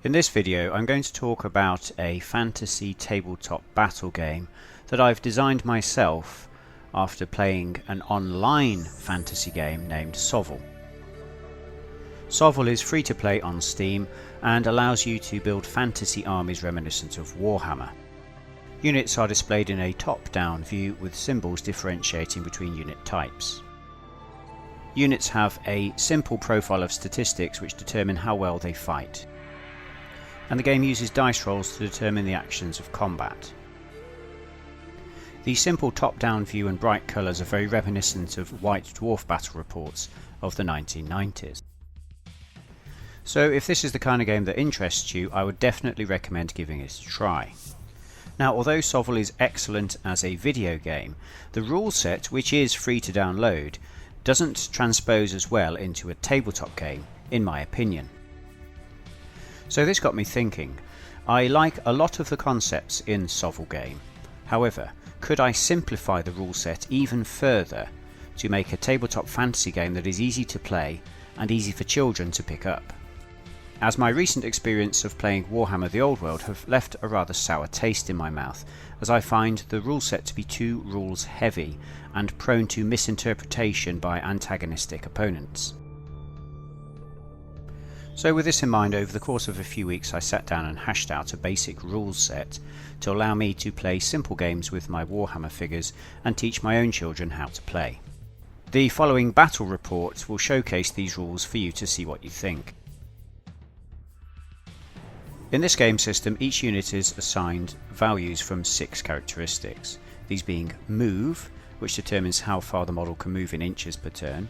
In this video I'm going to talk about a fantasy tabletop battle game that I've designed myself after playing an online fantasy game named SOVL. SOVL is free to play on Steam and allows you to build fantasy armies reminiscent of Warhammer. Units are displayed in a top-down view with symbols differentiating between unit types. Units have a simple profile of statistics which determine how well they fight, and the game uses dice rolls to determine the actions of combat. The simple top-down view and bright colours are very reminiscent of White Dwarf battle reports of the 1990s. So if this is the kind of game that interests you, I would definitely recommend giving it a try. Now, although SOVL is excellent as a video game, the rule set, which is free to download, doesn't transpose as well into a tabletop game, in my opinion. So this got me thinking. I like a lot of the concepts in SOVL game. However, could I simplify the rule set even further to make a tabletop fantasy game that is easy to play and easy for children to pick up? As my recent experience of playing Warhammer the Old World have left a rather sour taste in my mouth, as I find the rule set to be too rules heavy and prone to misinterpretation by antagonistic opponents. So with this in mind, over the course of a few weeks I sat down and hashed out a basic rules set to allow me to play simple games with my Warhammer figures and teach my own children how to play. The following battle report will showcase these rules for you to see what you think. In this game system, each unit is assigned values from 6 characteristics, these being move, which determines how far the model can move in inches per turn,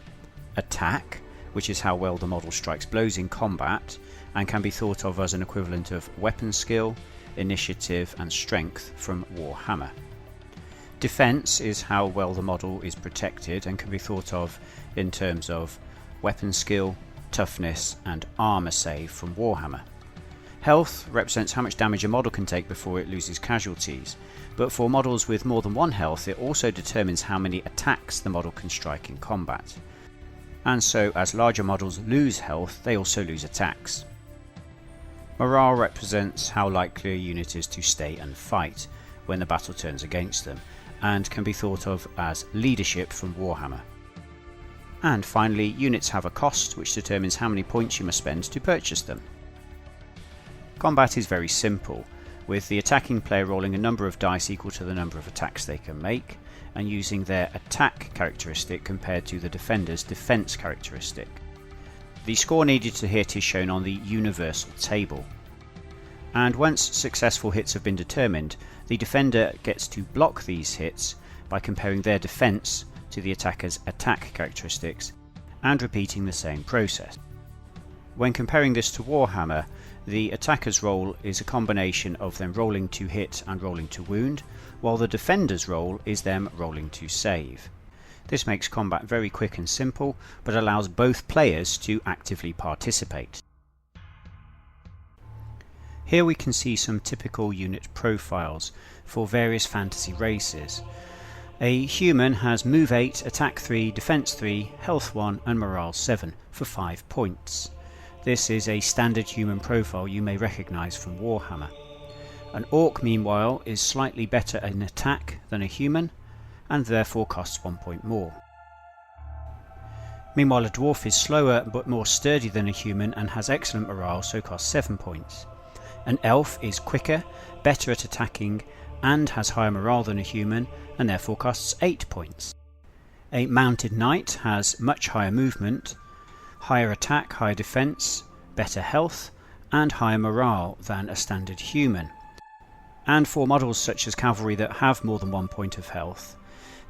attack, which is how well the model strikes blows in combat and can be thought of as an equivalent of weapon skill, initiative and strength from Warhammer. Defense is how well the model is protected and can be thought of in terms of weapon skill, toughness and armor save from Warhammer. Health represents how much damage a model can take before it loses casualties, but for models with more than one health it also determines how many attacks the model can strike in combat. And so as larger models lose health, they also lose attacks. Morale represents how likely a unit is to stay and fight when the battle turns against them, and can be thought of as leadership from Warhammer. And finally, units have a cost which determines how many points you must spend to purchase them. Combat is very simple, with the attacking player rolling a number of dice equal to the number of attacks they can make, and using their attack characteristic compared to the defender's defense characteristic. The score needed to hit is shown on the universal table. And once successful hits have been determined, the defender gets to block these hits by comparing their defense to the attacker's attack characteristics and repeating the same process. When comparing this to Warhammer, the attacker's roll is a combination of them rolling to hit and rolling to wound, while the defender's roll is them rolling to save. This makes combat very quick and simple, but allows both players to actively participate. Here we can see some typical unit profiles for various fantasy races. A human has move 8, attack 3, defense 3, health 1 and morale 7 for 5 points. This is a standard human profile you may recognise from Warhammer. An orc, meanwhile, is slightly better in attack than a human, and therefore costs 1 point more. Meanwhile, a dwarf is slower but more sturdy than a human and has excellent morale, so costs 7 points. An elf is quicker, better at attacking, and has higher morale than a human, and therefore costs 8 points. A mounted knight has much higher movement, higher attack, higher defense, better health, and higher morale than a standard human. And for models such as cavalry that have more than 1 point of health,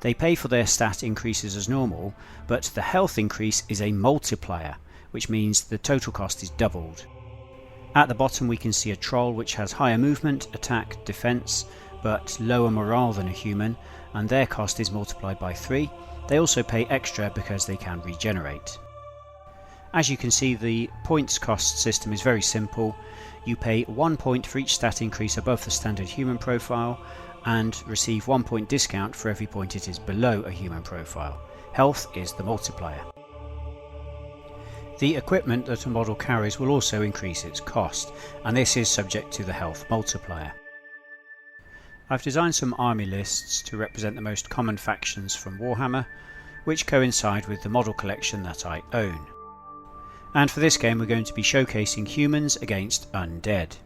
they pay for their stat increases as normal, but the health increase is a multiplier, which means the total cost is doubled. At the bottom we can see a troll which has higher movement, attack, defense, but lower morale than a human, and their cost is multiplied by 3. They also pay extra because they can regenerate. As you can see, the points cost system is very simple. You pay 1 point for each stat increase above the standard human profile and receive 1 point discount for every point it is below a human profile. Health is the multiplier. The equipment that a model carries will also increase its cost, and this is subject to the health multiplier. I've designed some army lists to represent the most common factions from Warhammer, which coincide with the model collection that I own. And for this game we're going to be showcasing humans against undead.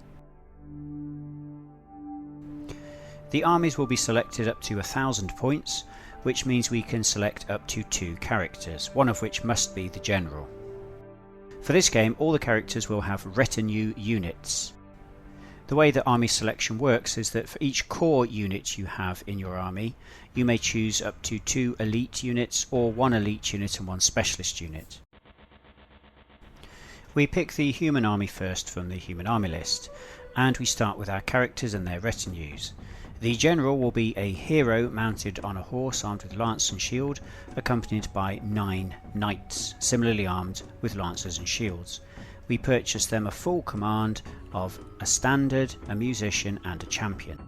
The armies will be selected up to 1,000 points, which means we can select up to 2 characters, one of which must be the general. For this game, all the characters will have retinue units. The way that army selection works is that for each core unit you have in your army, you may choose up to 2 elite units or 1 elite unit and 1 specialist unit. We pick the human army first from the human army list, and we start with our characters and their retinues. The general will be a hero mounted on a horse armed with lance and shield, accompanied by 9 knights, similarly armed with lances and shields. We purchase them a full command of a standard, a musician and a champion.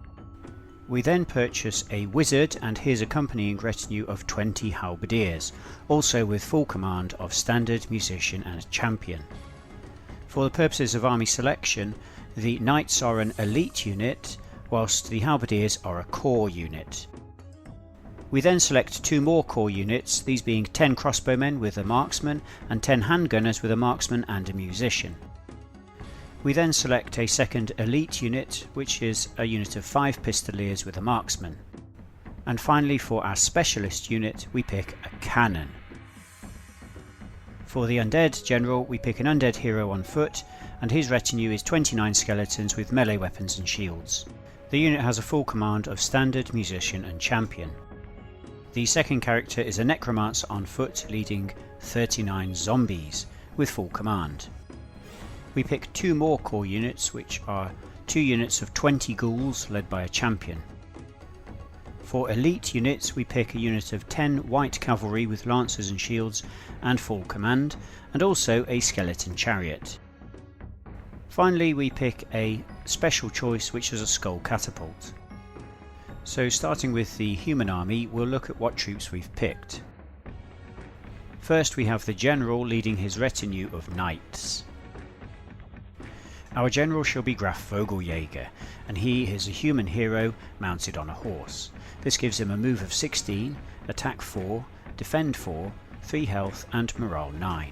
We then purchase a wizard and his accompanying retinue of 20 halberdiers, also with full command of standard, musician and a champion. For the purposes of army selection, the knights are an elite unit, whilst the halberdiers are a core unit. We then select 2 more core units, these being 10 crossbowmen with a marksman and 10 handgunners with a marksman and a musician. We then select a second elite unit, which is a unit of 5 pistoliers with a marksman. And finally, for our specialist unit, we pick a cannon. For the undead general, we pick an undead hero on foot, and his retinue is 29 skeletons with melee weapons and shields. The unit has a full command of standard, musician and champion. The second character is a necromancer on foot leading 39 zombies with full command. We pick 2 more core units, which are 2 units of 20 ghouls led by a champion. For elite units we pick a unit of 10 white cavalry with lancers and shields and full command, and also a skeleton chariot. Finally we pick a special choice, which is a skull catapult. So starting with the human army, we'll look at what troops we've picked. First we have the general leading his retinue of knights. Our general shall be Graf Vogeljäger, and he is a human hero mounted on a horse. This gives him a move of 16, attack 4, defend 4, 3 health and morale 9.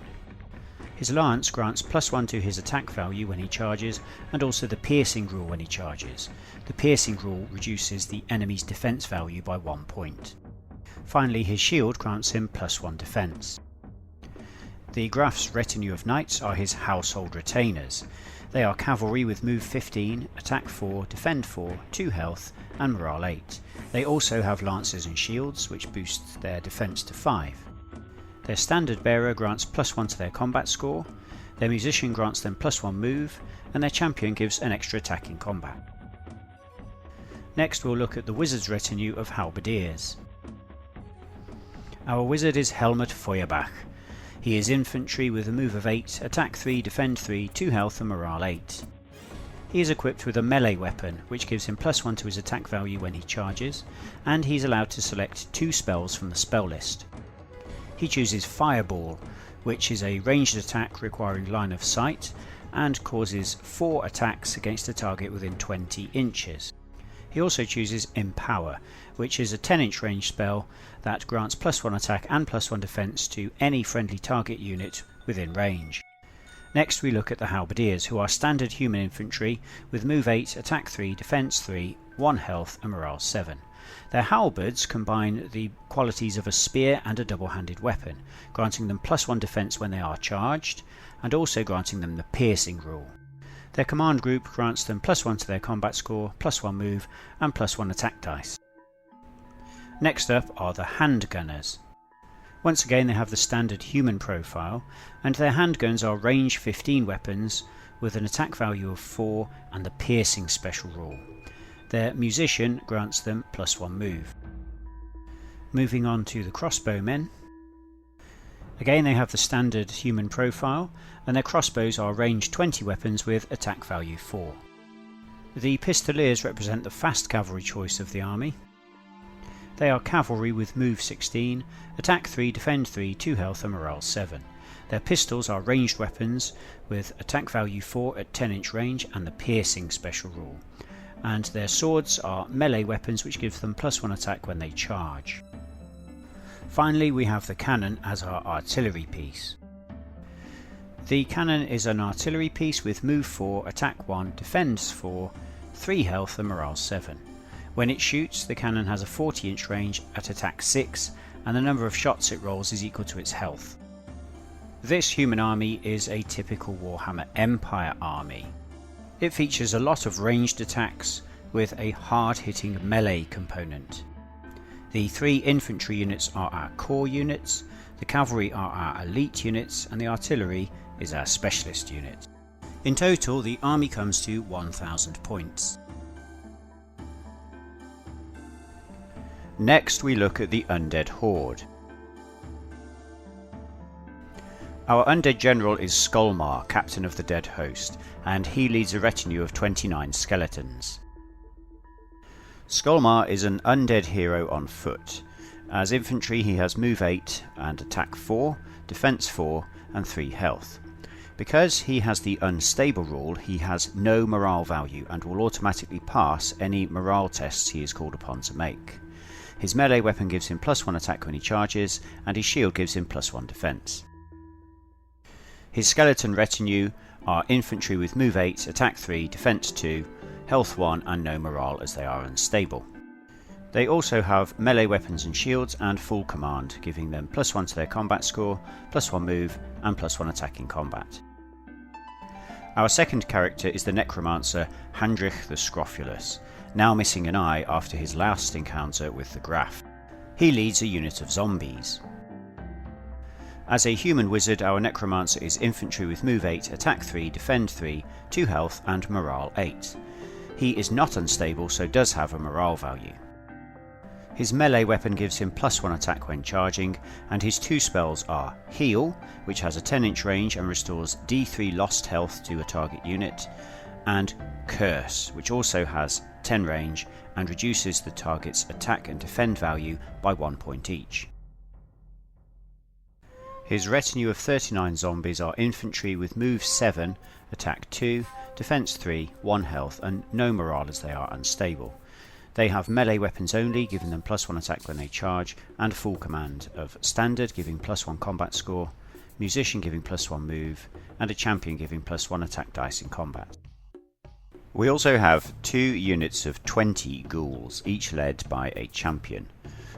His lance grants +1 to his attack value when he charges, and also the piercing rule when he charges. The piercing rule reduces the enemy's defense value by 1 point. Finally, his shield grants him +1 defense. The Graf's retinue of knights are his household retainers. They are cavalry with move 15, attack 4, defend 4, 2 health and morale 8. They also have lances and shields, which boosts their defense to 5. Their standard bearer grants +1 to their combat score, their musician grants them +1 move, and their champion gives an extra attack in combat. Next we'll look at the wizard's retinue of halberdiers. Our wizard is Helmut Feuerbach. He is infantry with a move of 8, attack 3, defend 3, 2 health and morale 8. He is equipped with a melee weapon, which gives him +1 to his attack value when he charges, and he's allowed to select 2 spells from the spell list. He chooses Fireball, which is a ranged attack requiring line of sight and causes 4 attacks against a target within 20 inches. He also chooses Empower, which is a 10-inch range spell that grants +1 attack and +1 defense to any friendly target unit within range. Next we look at the halberdiers, who are standard human infantry with move 8, attack 3, defense 3, 1 health and morale 7. Their halberds combine the qualities of a spear and a double-handed weapon, granting them +1 defense when they are charged, and also granting them the piercing rule. Their command group grants them +1 to their combat score, +1 move, and +1 attack dice. Next up are the handgunners. Once again they have the standard human profile, and their handguns are range 15 weapons with an attack value of 4 and the piercing special rule. Their musician grants them +1 move. Moving on to the crossbowmen. Again they have the standard human profile, and their crossbows are range 20 weapons with attack value 4. The pistoliers represent the fast cavalry choice of the army. They are cavalry with move 16, attack 3, defend 3, 2 health and morale 7. Their pistols are ranged weapons with attack value 4 at 10-inch range and the piercing special rule. And their swords are melee weapons which give them +1 attack when they charge. Finally, we have the cannon as our artillery piece. The cannon is an artillery piece with move 4, attack 1, defense 4, 3 health and morale 7. When it shoots, the cannon has a 40-inch range at attack 6 and the number of shots it rolls is equal to its health. This human army is a typical Warhammer Empire army. It features a lot of ranged attacks with a hard-hitting melee component. The 3 infantry units are our core units, the cavalry are our elite units and the artillery is our specialist unit. In total, the army comes to 1000 points. Next we look at the Undead Horde. Our Undead General is Skolmar, Captain of the Dead Host, and he leads a retinue of 29 skeletons. Skolmar is an undead hero on foot. As infantry he has move 8 and attack 4, defense 4 and 3 health. Because he has the unstable rule, he has no morale value and will automatically pass any morale tests he is called upon to make. His melee weapon gives him +1 attack when he charges, and his shield gives him +1 defense. His skeleton retinue are infantry with move 8, attack 3, defense 2, health 1 and no morale as they are unstable. They also have melee weapons and shields and full command, giving them +1 to their combat score, +1 move and +1 attack in combat. Our second character is the necromancer Handrich the Scrofulous, now missing an eye after his last encounter with the Graph. He leads a unit of zombies. As a human wizard, our necromancer is infantry with move 8, attack 3, defend 3, 2 health and morale 8. He is not unstable, so does have a morale value. His melee weapon gives him +1 attack when charging, and his 2 spells are Heal, which has a 10-inch range and restores D3 lost health to a target unit, and Curse, which also has 10 range and reduces the target's attack and defend value by 1 point each. His retinue of 39 zombies are infantry with move 7, attack 2, defense 3, 1 health and no morale as they are unstable. They have melee weapons only, giving them +1 attack when they charge, and full command of standard, giving +1 combat score, musician giving +1 move, and a champion giving +1 attack dice in combat. We also have 2 units of 20 ghouls, each led by a champion.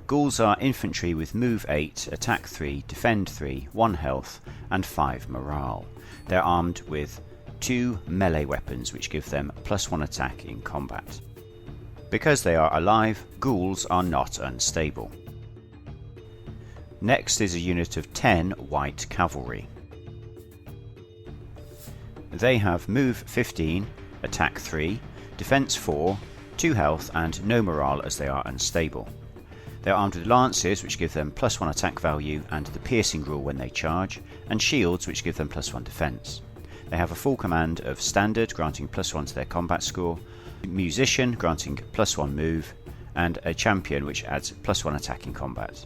Ghouls are infantry with move 8, attack 3, defend 3, 1 health and 5 morale. They're armed with 2 melee weapons which give them +1 attack in combat. Because they are alive, ghouls are not unstable. Next is a unit of 10 white cavalry. They have move 15, attack 3, defense 4, 2 health and no morale as they are unstable. They are armed with lances which give them +1 attack value and the piercing rule when they charge, and shields which give them +1 defense. They have a full command of standard, granting +1 to their combat score, musician granting +1 move, and a champion which adds +1 attack in combat.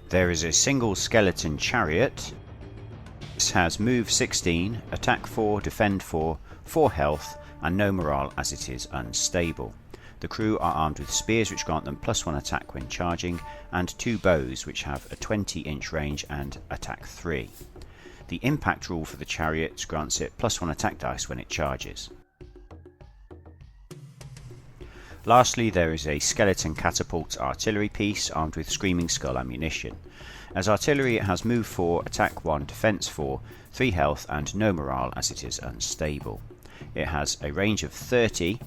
There is a single skeleton chariot. This has move 16, attack 4, defend 4, 4 health and no morale as it is unstable. The crew are armed with spears which grant them +1 attack when charging, and 2 bows which have a 20-inch range and attack 3. The impact rule for the chariot grants it +1 attack dice when it charges. Lastly, there is a skeleton catapult artillery piece armed with screaming skull ammunition. As artillery, it has move 4, attack 1, defense 4, 3 health and no morale as it is unstable. It has a range of 30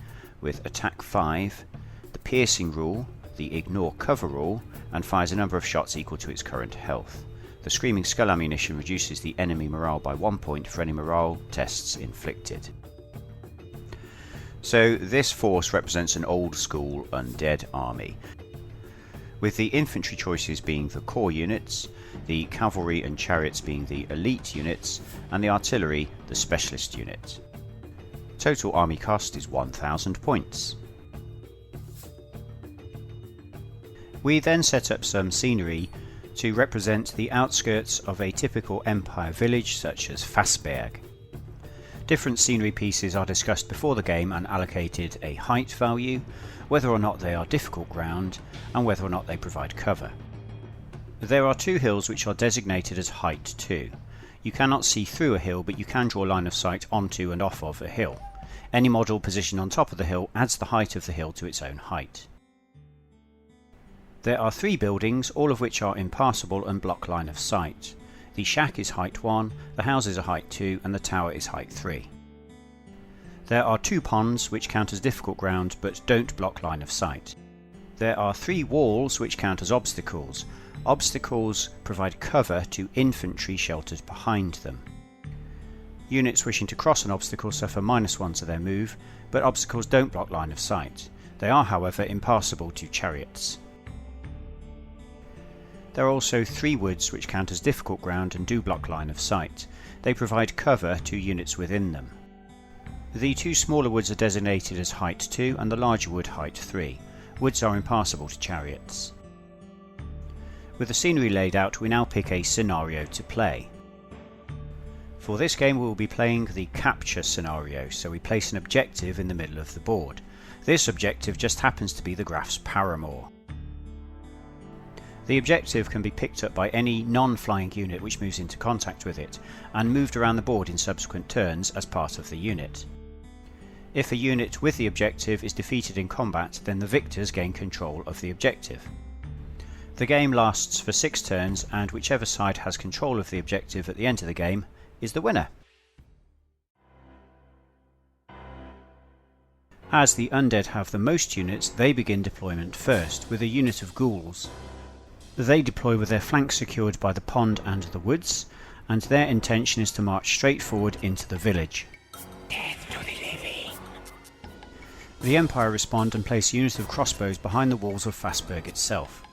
with attack 5, the piercing rule, the ignore cover rule, and fires a number of shots equal to its current health. The screaming skull ammunition reduces the enemy morale by 1 point for any morale tests inflicted. So this force represents an old school undead army, with the infantry choices being the core units, the cavalry and chariots being the elite units, and the artillery the specialist unit. Total army cost is 1000 points. We then set up some scenery to represent the outskirts of a typical Empire village such as Fassberg. Different scenery pieces are discussed before the game and allocated a height value, whether or not they are difficult ground, and whether or not they provide cover. There are 2 hills which are designated as height 2. You cannot see through a hill, but you can draw line of sight onto and off of a hill. Any model positioned on top of the hill adds the height of the hill to its own height. There are 3 buildings, all of which are impassable and block line of sight. The shack is height 1, the houses are height 2, and the tower is height 3. There are 2 ponds which count as difficult ground but don't block line of sight. There are 3 walls which count as obstacles. Obstacles provide cover to infantry sheltered behind them. Units wishing to cross an obstacle suffer -1 to their move, but obstacles don't block line of sight. They are, however, impassable to chariots. There are also 3 woods which count as difficult ground and do block line of sight. They provide cover to units within them. The 2 smaller woods are designated as height 2 and the larger wood height 3. Woods are impassable to chariots. With the scenery laid out, we now pick a scenario to play. For this game we will be playing the capture scenario, so we place an objective in the middle of the board. This objective just happens to be the Graf's paramour. The objective can be picked up by any non-flying unit which moves into contact with it, and moved around the board in subsequent turns as part of the unit. If a unit with the objective is defeated in combat, then the victors gain control of the objective. The game lasts for 6 turns, and whichever side has control of the objective at the end of the game is the winner. As the Undead have the most units, they begin deployment first, with a unit of ghouls. They deploy with their flanks secured by the pond and the woods, and their intention is to march straight forward into the village. Death to the living. The Empire respond and place a unit of crossbows behind the walls of Fassberg itself.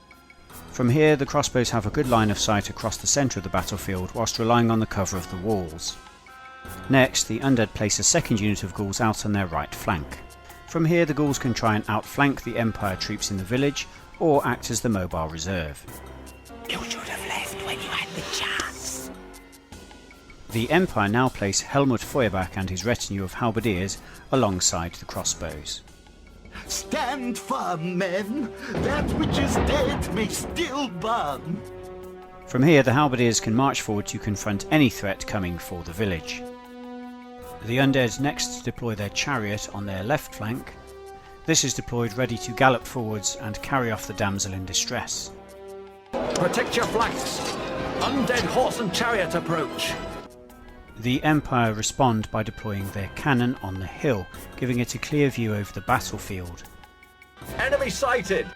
From here, the crossbows have a good line of sight across the centre of the battlefield whilst relying on the cover of the walls. Next, the Undead place a second unit of ghouls out on their right flank. From here, the ghouls can try and outflank the Empire troops in the village, or act as the mobile reserve. You should have left when you had the chance. The Empire now place Helmut Feuerbach and his retinue of halberdiers alongside the crossbows. Stand firm, men! That which is dead may still burn! From here, the halberdiers can march forward to confront any threat coming for the village. The Undead next deploy their chariot on their left flank. This is deployed ready to gallop forwards and carry off the damsel in distress. Protect your flanks! Undead horse and chariot approach! The Empire respond by deploying their cannon on the hill, giving it a clear view over the battlefield. Enemy sighted!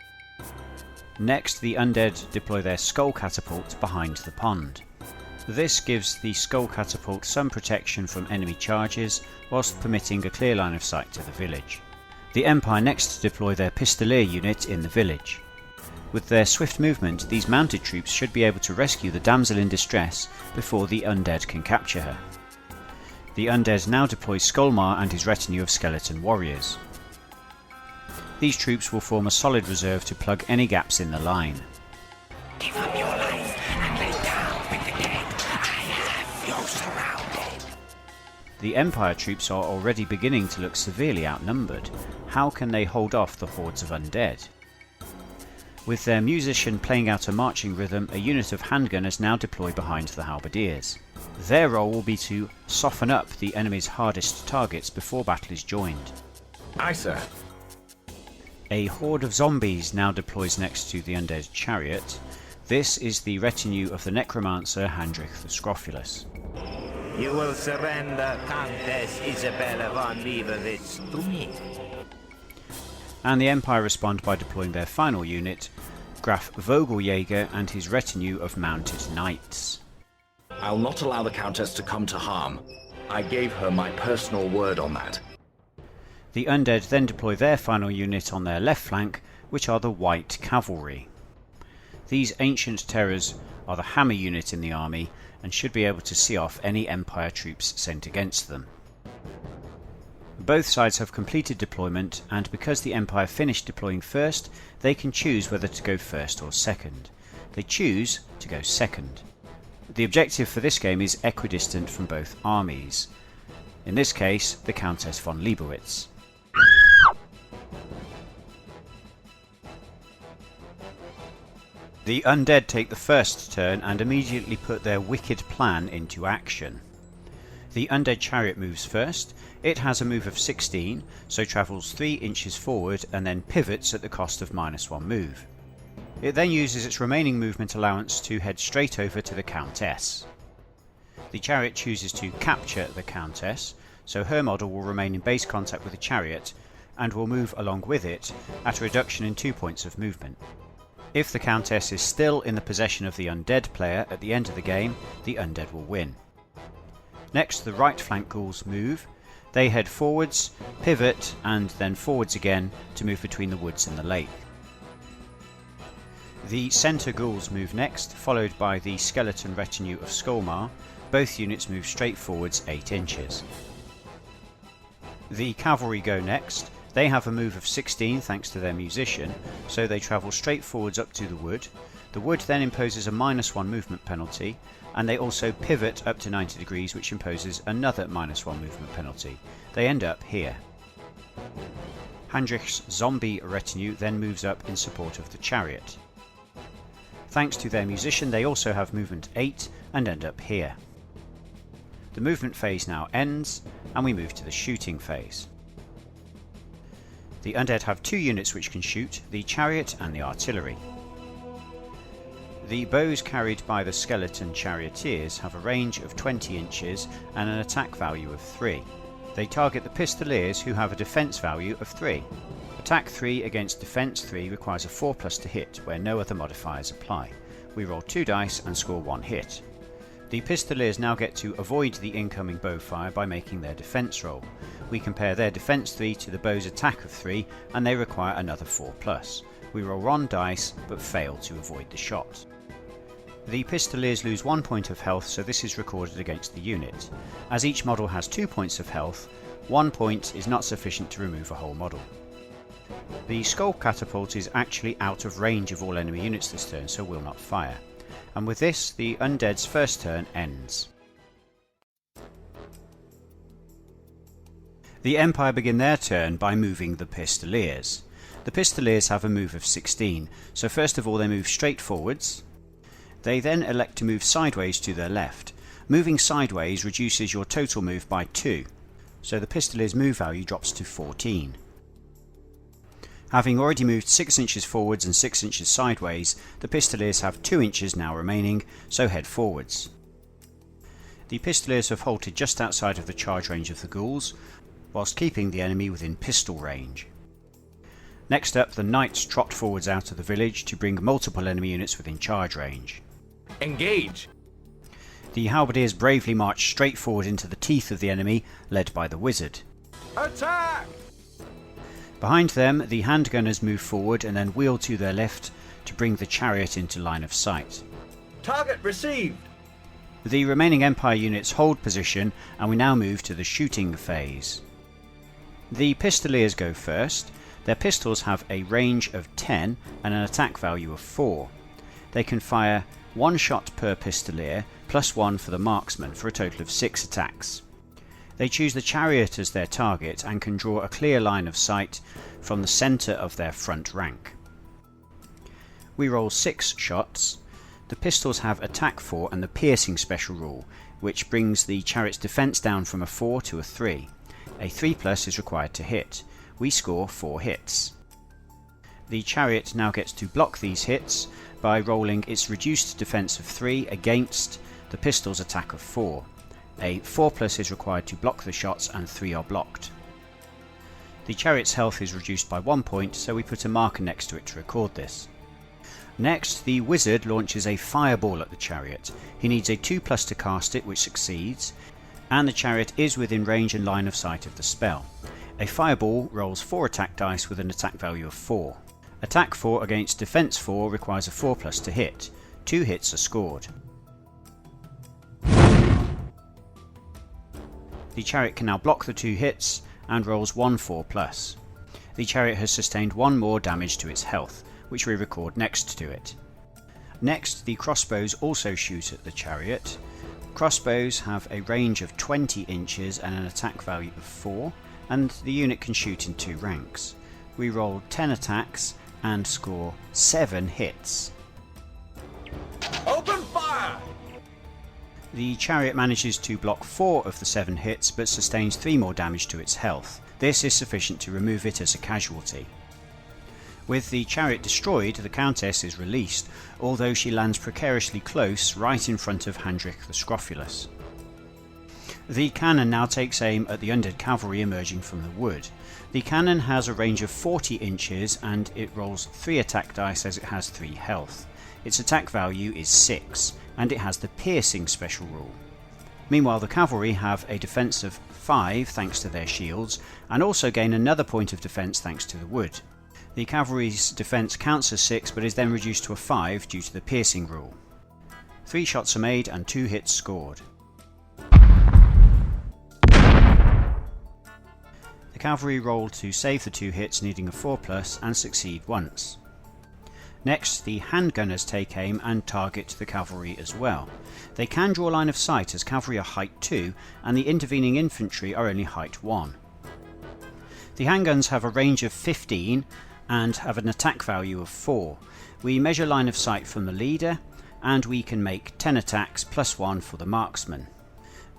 Next, the Undead deploy their skull catapult behind the pond. This gives the skull catapult some protection from enemy charges, whilst permitting a clear line of sight to the village. The Empire next deploy their pistolier unit in the village. With their swift movement, these mounted troops should be able to rescue the damsel in distress before the Undead can capture her. The Undead now deploy Skolmar and his retinue of skeleton warriors. These troops will form a solid reserve to plug any gaps in the line. Give up your life and lay down with the dead. I have you surrounded. The Empire troops are already beginning to look severely outnumbered. How can they hold off the hordes of Undead? With their musician playing out a marching rhythm, a unit of handgunners now deploy behind the halberdiers. Their role will be to soften up the enemy's hardest targets before battle is joined. Aye, sir. A horde of zombies now deploys next to the Undead chariot. This is the retinue of the necromancer Handrich the Scrofulous. You will surrender Countess Isabella von Leibowitz to me. And the Empire respond by deploying their final unit, Graf Vogeljäger and his retinue of mounted knights. I'll not allow the Countess to come to harm. I gave her my personal word on that. The Undead then deploy their final unit on their left flank, which are the White Cavalry. These ancient terrors are the hammer unit in the army and should be able to see off any Empire troops sent against them. Both sides have completed deployment, and because the Empire finished deploying first, they can choose whether to go first or second. They choose to go second. The objective for this game is equidistant from both armies. In this case, the Countess von Leibowitz. The Undead take the first turn and immediately put their wicked plan into action. The Undead chariot moves first. It has a move of 16, so travels 3 inches forward and then pivots at the cost of -1 move. It then uses its remaining movement allowance to head straight over to the Countess. The chariot chooses to capture the Countess, so her model will remain in base contact with the chariot and will move along with it at a reduction in 2 points of movement. If the Countess is still in the possession of the Undead player at the end of the game, the Undead will win. Next, the right flank ghouls move. They head forwards, pivot, and then forwards again to move between the woods and the lake. The centre ghouls move next, followed by the skeleton retinue of Skolmar. Both units move straight forwards 8 inches. The cavalry go next. They have a move of 16 thanks to their musician, so they travel straight forwards up to the wood. The wood then imposes a -1 movement penalty, and they also pivot up to 90 degrees, which imposes another -1 movement penalty. They end up here. Handrich's zombie retinue then moves up in support of the chariot. Thanks to their musician, they also have movement 8 and end up here. The movement phase now ends, and we move to the shooting phase. The Undead have 2 units which can shoot, the chariot and the artillery. The bows carried by the skeleton charioteers have a range of 20 inches and an attack value of 3. They target the pistoliers, who have a defense value of 3. Attack 3 against defense 3 requires a 4+ to hit, where no other modifiers apply. We roll 2 dice and score 1 hit. The pistoliers now get to avoid the incoming bow fire by making their defense roll. We compare their defense 3 to the bow's attack of 3, and they require another 4+. We roll 1 dice but fail to avoid the shot. The pistoliers lose 1 point of health, so this is recorded against the unit. As each model has 2 points of health, 1 point is not sufficient to remove a whole model. The skull catapult is actually out of range of all enemy units this turn, so will not fire. And with this, the Undead's first turn ends. The Empire begin their turn by moving the pistoliers. The pistoliers have a move of 16, so first of all they move straight forwards. They then elect to move sideways to their left. Moving sideways reduces your total move by 2, so the pistoliers' move value drops to 14. Having already moved 6 inches forwards and 6 inches sideways, the pistoliers have 2 inches now remaining, so head forwards. The pistoliers have halted just outside of the charge range of the ghouls, whilst keeping the enemy within pistol range. Next up, the knights trot forwards out of the village to bring multiple enemy units within charge range. Engage! The halberdiers bravely march straight forward into the teeth of the enemy, led by the wizard. Attack! Behind them, the handgunners move forward and then wheel to their left to bring the chariot into line of sight. Target received! The remaining Empire units hold position, and we now move to the shooting phase. The pistoliers go first. Their pistols have a range of 10 and an attack value of 4. They can fire 1 shot per pistolier, plus 1 for the marksman, for a total of 6 attacks. They choose the chariot as their target and can draw a clear line of sight from the centre of their front rank. We roll 6 shots. The pistols have attack 4 and the piercing special rule, which brings the chariot's defence down from a 4 to a 3. A 3+ is required to hit. We score 4 hits. The chariot now gets to block these hits by rolling its reduced defence of 3 against the pistol's attack of 4. A 4+ is required to block the shots, and 3 are blocked. The chariot's health is reduced by 1 point, so we put a marker next to it to record this. Next, the wizard launches a fireball at the chariot. He needs a 2+ to cast it, which succeeds, and the chariot is within range and line of sight of the spell. A fireball rolls 4 attack dice with an attack value of 4. Attack 4 against defense 4 requires a 4+ to hit. 2 hits are scored. The chariot can now block the 2 hits and rolls 1 4+. The chariot has sustained 1 more damage to its health, which we record next to it. Next, the crossbows also shoot at the chariot. Crossbows have a range of 20 inches and an attack value of 4, and the unit can shoot in 2 ranks. We roll 10 attacks and score 7 hits. Open fire! The chariot manages to block 4 of the 7 hits but sustains 3 more damage to its health. This is sufficient to remove it as a casualty. With the chariot destroyed, the Countess is released, although she lands precariously close right in front of Handrich the Scrofulous. The cannon now takes aim at the undead cavalry emerging from the wood. The cannon has a range of 40 inches and it rolls 3 attack dice as it has 3 health. Its attack value is 6, and it has the piercing special rule. Meanwhile, the cavalry have a defense of 5 thanks to their shields, and also gain another point of defense thanks to the wood. The cavalry's defense counts as 6 but is then reduced to a 5 due to the piercing rule. 3 shots are made and 2 hits scored. The cavalry roll to save the 2 hits, needing a 4+, and succeed once. Next, the handgunners take aim and target the cavalry as well. They can draw line of sight as cavalry are height 2 and the intervening infantry are only height 1. The handguns have a range of 15 and have an attack value of 4. We measure line of sight from the leader and we can make 10 attacks +1 for the marksman.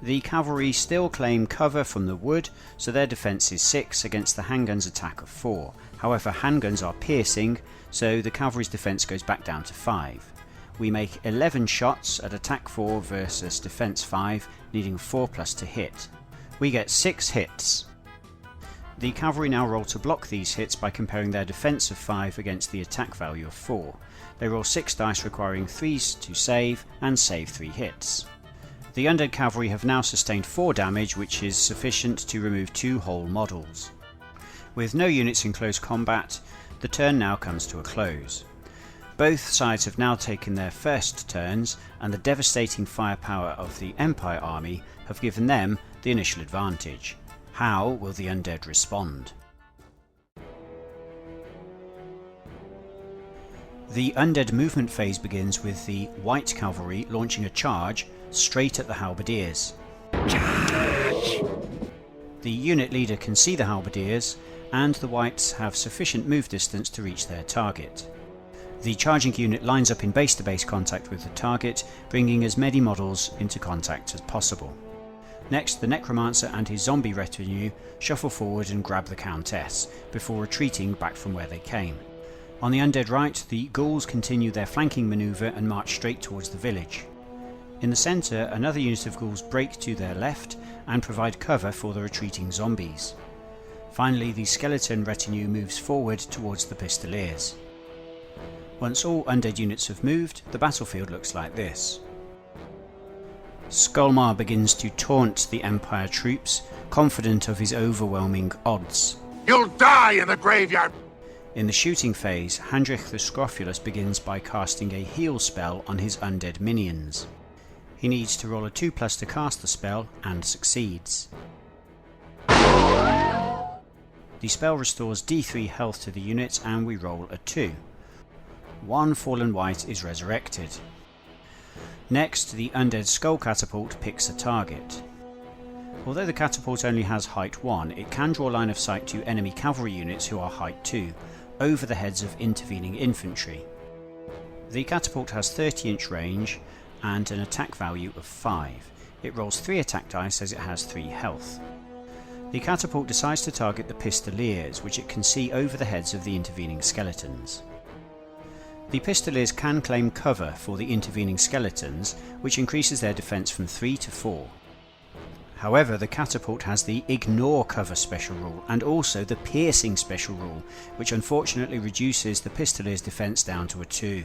The cavalry still claim cover from the wood, so their defense is 6 against the handguns' attack of 4. However, handguns are piercing, so the cavalry's defense goes back down to 5. We make 11 shots at attack 4 versus defense 5, needing 4+ to hit. We get 6 hits. The cavalry now roll to block these hits by comparing their defense of 5 against the attack value of 4. They roll 6 dice requiring 3s to save, and save 3 hits. The undead cavalry have now sustained 4 damage, which is sufficient to remove 2 whole models. With no units in close combat, the turn now comes to a close. Both sides have now taken their first turns, and the devastating firepower of the Empire army have given them the initial advantage. How will the undead respond? The undead movement phase begins with the white cavalry launching a charge straight at the halberdiers. Charge! The unit leader can see the halberdiers, and the whites have sufficient move distance to reach their target. The charging unit lines up in base-to-base contact with the target, bringing as many models into contact as possible. Next, the necromancer and his zombie retinue shuffle forward and grab the Countess, before retreating back from where they came. On the undead right, the ghouls continue their flanking manoeuvre and march straight towards the village. In the centre, another unit of ghouls break to their left and provide cover for the retreating zombies. Finally, the skeleton retinue moves forward towards the pistoliers. Once all undead units have moved, the battlefield looks like this. Skolmar begins to taunt the Empire troops, confident of his overwhelming odds. You'll die in the graveyard! In the shooting phase, Handrich the Scrofulous begins by casting a heal spell on his undead minions. He needs to roll a 2+ to cast the spell, and succeeds. The spell restores D3 health to the unit, and we roll a 2. 1 fallen white is resurrected. Next, the undead skull catapult picks a target. Although the catapult only has height 1, it can draw line of sight to enemy cavalry units who are height 2, over the heads of intervening infantry. The catapult has 30-inch range and an attack value of 5. It rolls 3 attack dice as it has 3 health. The catapult decides to target the pistoliers, which it can see over the heads of the intervening skeletons. The pistoliers can claim cover for the intervening skeletons, which increases their defense from 3 to 4. However, the catapult has the ignore cover special rule and also the piercing special rule, which unfortunately reduces the pistoliers' defense down to a 2.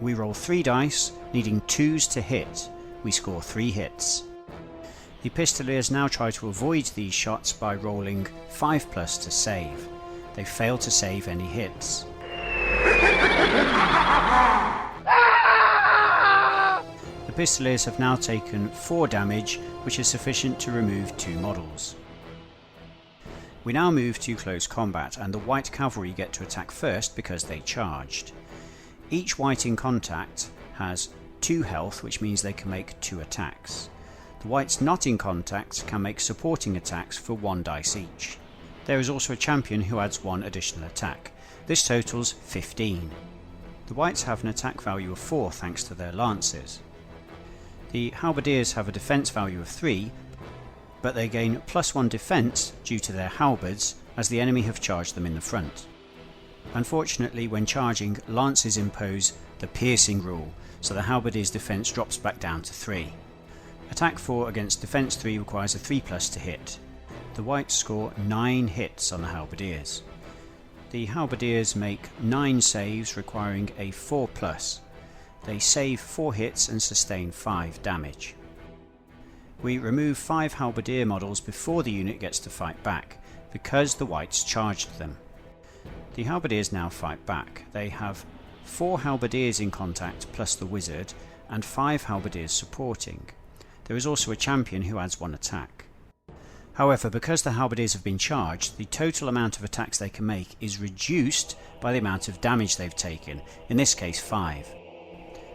We roll 3 dice, needing 2s to hit. We score 3 hits. The pistoliers now try to avoid these shots by rolling 5+ to save. They fail to save any hits. The pistoliers have now taken 4 damage, which is sufficient to remove 2 models. We now move to close combat, and the white cavalry get to attack first because they charged. Each white in contact has 2 health, which means they can make 2 attacks. The whites not in contact can make supporting attacks for 1 dice each. There is also a champion who adds 1 additional attack. This totals 15. The whites have an attack value of 4 thanks to their lances. The halberdiers have a defense value of 3, but they gain +1 defense due to their halberds as the enemy have charged them in the front. Unfortunately, when charging, lances impose the piercing rule, so the halberdier's defense drops back down to 3. Attack 4 against defense 3 requires a 3+ to hit. The whites score 9 hits on the halberdiers. The halberdiers make 9 saves requiring a 4+. They save 4 hits and sustain 5 damage. We remove 5 halberdier models before the unit gets to fight back, because the whites charged them. The halberdiers now fight back. They have 4 halberdiers in contact plus the wizard, and 5 halberdiers supporting. There is also a champion who adds 1 attack. However, because the halberdiers have been charged, the total amount of attacks they can make is reduced by the amount of damage they've taken, in this case 5.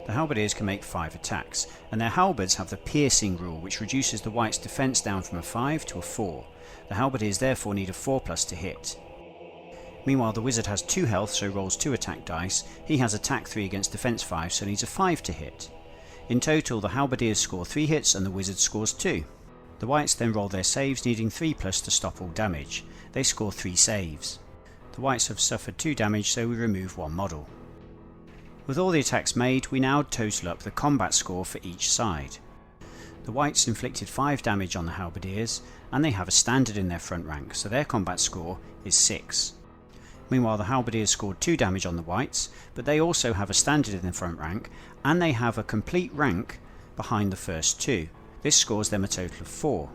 The halberdiers can make 5 attacks, and their halberds have the piercing rule, which reduces the whites' defense down from a 5 to a 4. The halberdiers therefore need a 4+ to hit. Meanwhile, the wizard has 2 health, so rolls 2 attack dice. He has attack 3 against defense 5, so needs a 5 to hit. In total, the halberdiers score 3 hits and the wizard scores 2. The whites then roll their saves, needing 3+ to stop all damage. They score 3 saves. The whites have suffered 2 damage, so we remove 1 model. With all the attacks made, we now total up the combat score for each side. The whites inflicted 5 damage on the halberdiers, and they have a standard in their front rank, so their combat score is 6. Meanwhile, the halberdiers scored 2 damage on the whites, but they also have a standard in the front rank, and they have a complete rank behind the first 2. This scores them a total of 4.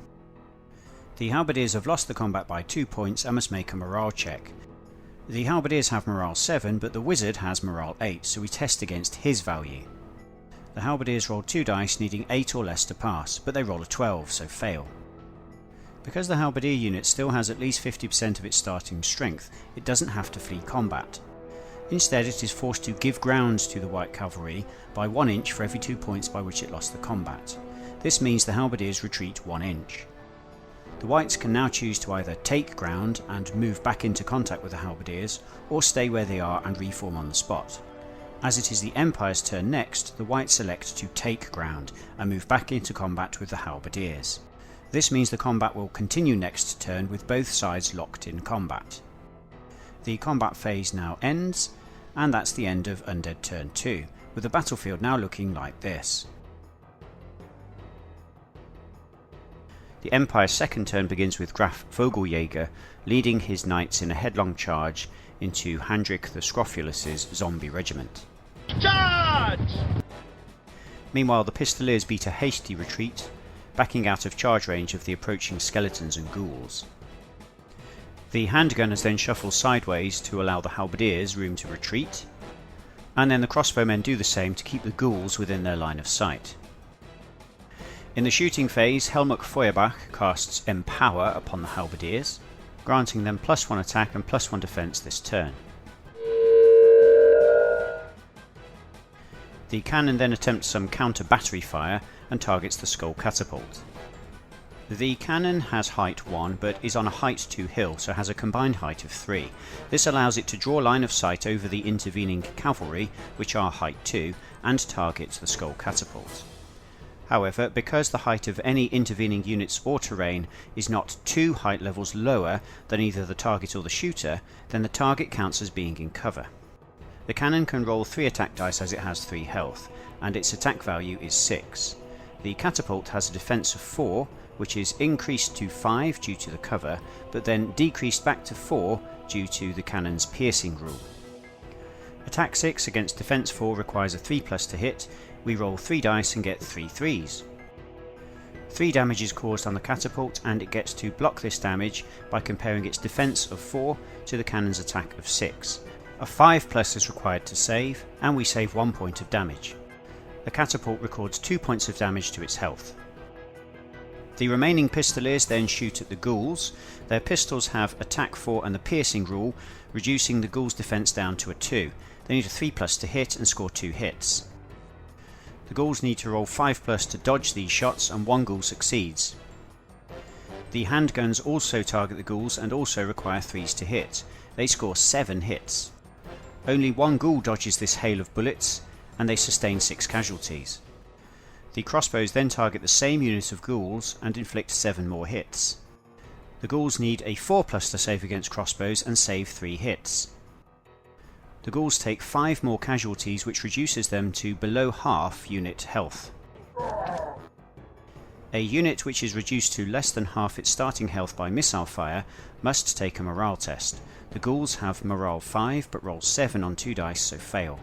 The halberdiers have lost the combat by 2 points and must make a morale check. The halberdiers have morale 7, but the wizard has morale 8, so we test against his value. The halberdiers roll 2 dice, needing 8 or less to pass, but they roll a 12, so fail. Because the halberdier unit still has at least 50% of its starting strength, it doesn't have to flee combat. Instead, it is forced to give ground to the white cavalry by 1 inch for every 2 points by which it lost the combat. This means the halberdiers retreat 1 inch. The whites can now choose to either take ground and move back into contact with the halberdiers, or stay where they are and reform on the spot. As it is the Empire's turn next, the whites select to take ground and move back into combat with the halberdiers. This means the combat will continue next turn with both sides locked in combat. The combat phase now ends, and that's the end of Undead Turn 2, with the battlefield now looking like this. The Empire's second turn begins with Graf Vogeljäger leading his knights in a headlong charge into Handrik the Scrofulus's zombie regiment. Charge! Meanwhile, the Pistoliers beat a hasty retreat, backing out of charge range of the approaching skeletons and ghouls. The handgunners then shuffle sideways to allow the halberdiers room to retreat, and then the crossbowmen do the same to keep the ghouls within their line of sight. In the shooting phase, Helmut Feuerbach casts Empower upon the halberdiers, granting them +1 attack and +1 defense this turn. The cannon then attempts some counter battery fire and targets the skull catapult. The cannon has height 1 but is on a height 2 hill, so has a combined height of 3. This allows it to draw line of sight over the intervening cavalry, which are height 2, and targets the skull catapult. However, because the height of any intervening units or terrain is not 2 height levels lower than either the target or the shooter, then the target counts as being in cover. The cannon can roll 3 attack dice as it has 3 health, and its attack value is 6. The catapult has a defense of 4, which is increased to 5 due to the cover, but then decreased back to 4 due to the cannon's piercing rule. Attack 6 against defense 4 requires a 3+ to hit. We roll 3 dice and get 3 3s. 3 damage is caused on the catapult, and it gets to block this damage by comparing its defense of 4 to the cannon's attack of 6. A 5+ is required to save, and we save 1 point of damage. The catapult records 2 points of damage to its health. The remaining pistoliers then shoot at the ghouls. Their pistols have attack 4 and the piercing rule, reducing the ghouls' defense down to a 2. They need a 3+ to hit and score 2 hits. The ghouls need to roll 5+ to dodge these shots, and 1 ghoul succeeds. The handguns also target the ghouls and also require 3s to hit. They score 7 hits. Only 1 ghoul dodges this hail of bullets, and they sustain 6 casualties. The crossbows then target the same unit of ghouls and inflict 7 more hits. The ghouls need a 4+ to save against crossbows and save 3 hits. The ghouls take 5 more casualties, which reduces them to below half unit health. A unit which is reduced to less than half its starting health by missile fire must take a morale test. The ghouls have morale 5 but roll 7 on 2 dice, so fail.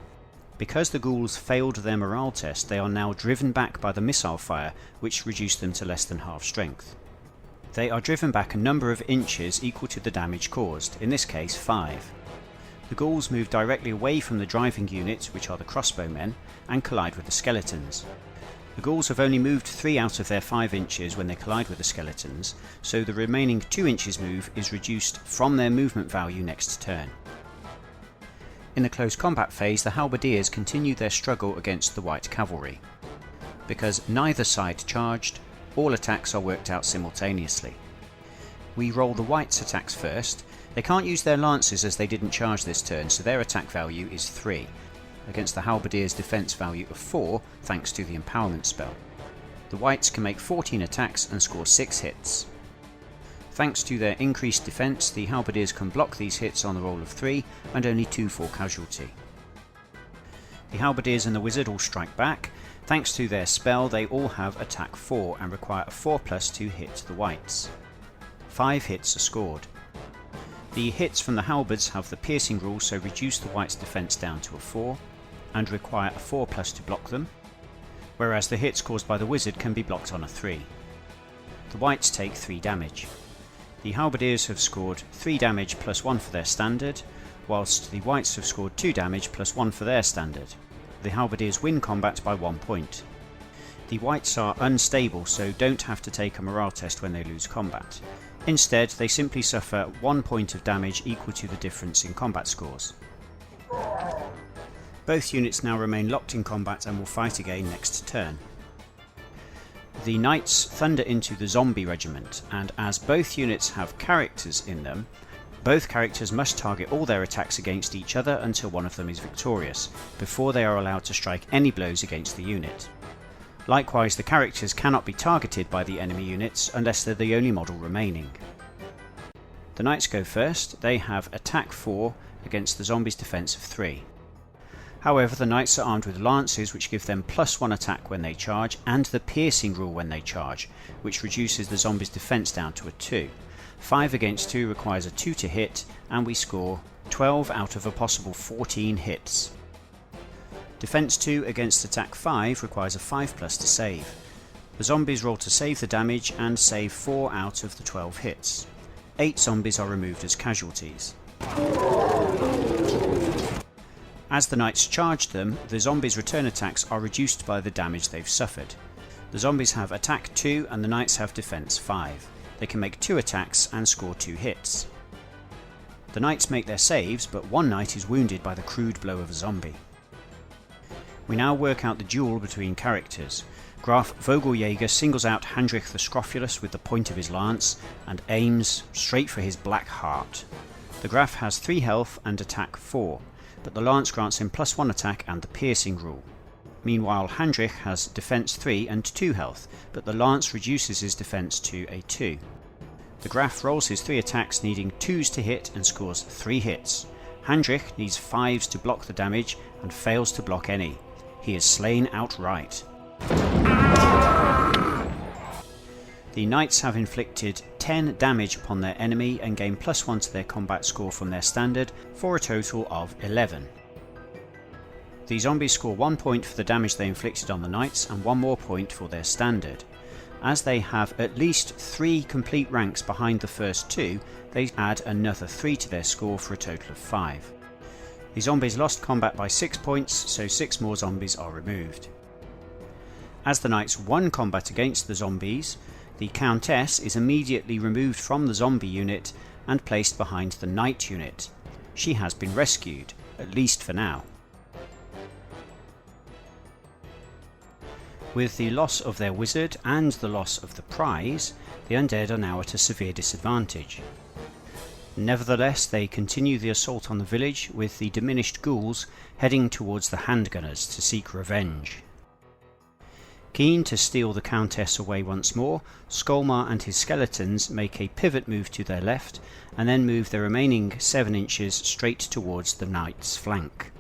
Because the ghouls failed their morale test, they are now driven back by the missile fire, which reduced them to less than half strength. They are driven back a number of inches equal to the damage caused, in this case 5. The ghouls move directly away from the driving unit, which are the crossbowmen, and collide with the skeletons. The ghouls have only moved 3 out of their 5 inches when they collide with the skeletons, so the remaining 2 inches move is reduced from their movement value next turn. In the close combat phase, the halberdiers continue their struggle against the white cavalry. Because neither side charged, all attacks are worked out simultaneously. We roll the whites' attacks first. They can't use their lances as they didn't charge this turn, so their attack value is 3, against the halberdiers' defense value of 4 thanks to the empowerment spell. The whites can make 14 attacks and score 6 hits. Thanks to their increased defense, the halberdiers can block these hits on the roll of 3 and only 2 for casualty. The halberdiers and the wizard all strike back. Thanks to their spell, they all have attack 4 and require a 4+ to hit the whites. 5 hits are scored. The hits from the halberds have the piercing rule, so reduce the whites' defense down to a 4 and require a 4+ to block them, whereas the hits caused by the wizard can be blocked on a 3. The whites take 3 damage. The halberdiers have scored 3 damage plus 1 for their standard, whilst the whites have scored 2 damage plus 1 for their standard. The halberdiers win combat by 1 point. The whites are unstable, so don't have to take a morale test when they lose combat. Instead, they simply suffer 1 point of damage equal to the difference in combat scores. Both units now remain locked in combat and will fight again next turn. The knights thunder into the zombie regiment, and as both units have characters in them, both characters must target all their attacks against each other until one of them is victorious, before they are allowed to strike any blows against the unit. Likewise, the characters cannot be targeted by the enemy units unless they're the only model remaining. The knights go first. They have attack 4 against the zombies' defense of 3. However, the knights are armed with lances, which give them +1 attack when they charge, and the piercing rule when they charge, which reduces the zombies' defense down to a 2. 5 against 2 requires a 2 to hit, and we score 12 out of a possible 14 hits. Defense 2 against attack 5 requires a 5+ to save. The zombies roll to save the damage and save 4 out of the 12 hits. 8 zombies are removed as casualties. As the knights charge them, the zombies' return attacks are reduced by the damage they've suffered. The zombies have attack 2 and the knights have defense 5. They can make 2 attacks and score 2 hits. The knights make their saves, but one knight is wounded by the crude blow of a zombie. We now work out the duel between characters. Graf Vogeljäger singles out Handrich the Scrofulous with the point of his lance and aims straight for his black heart. The Graf has 3 health and attack 4, but the lance grants him +1 attack and the piercing rule. Meanwhile, Handrich has defense 3 and 2 health, but the lance reduces his defense to a 2. The Graf rolls his 3 attacks, needing 2s to hit, and scores 3 hits. Handrich needs 5s to block the damage and fails to block any. He is slain outright. The knights have inflicted 10 damage upon their enemy and gain +1 to their combat score from their standard for a total of 11. The zombies score 1 point for the damage they inflicted on the knights and 1 more point for their standard. As they have at least 3 complete ranks behind the first 2, they add another 3 to their score for a total of 5. The zombies lost combat by 6 points, so 6 more zombies are removed. As the knights won combat against the zombies, The Countess is immediately removed from the zombie unit and placed behind the Knight unit. She has been rescued, at least for now. With the loss of their wizard and the loss of the prize, the undead are now at a severe disadvantage. Nevertheless, they continue the assault on the village, with the diminished ghouls heading towards the handgunners to seek revenge. Keen to steal the Countess away once more, Skolmar and his skeletons make a pivot move to their left and then move the remaining 7 inches straight towards the knight's flank.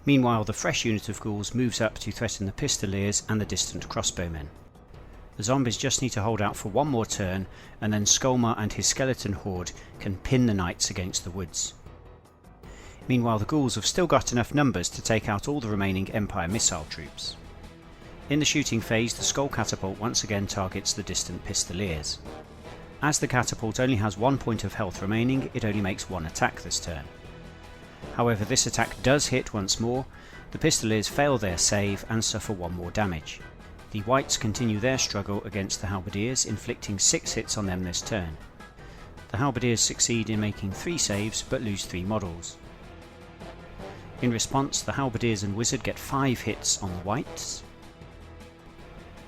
Meanwhile, the fresh unit of ghouls moves up to threaten the pistoliers and the distant crossbowmen. The zombies just need to hold out for one more turn, and then Skolmar and his skeleton horde can pin the knights against the woods. Meanwhile, the ghouls have still got enough numbers to take out all the remaining Empire missile troops. In the shooting phase, the Skull Catapult once again targets the distant pistoliers. As the catapult only has 1 point of health remaining, it only makes 1 attack this turn. However, this attack does hit once more, the pistoliers fail their save and suffer 1 more damage. The Whites continue their struggle against the Halberdiers, inflicting 6 hits on them this turn. The Halberdiers succeed in making 3 saves but lose 3 models. In response, the Halberdiers and Wizard get 5 hits on the Whites,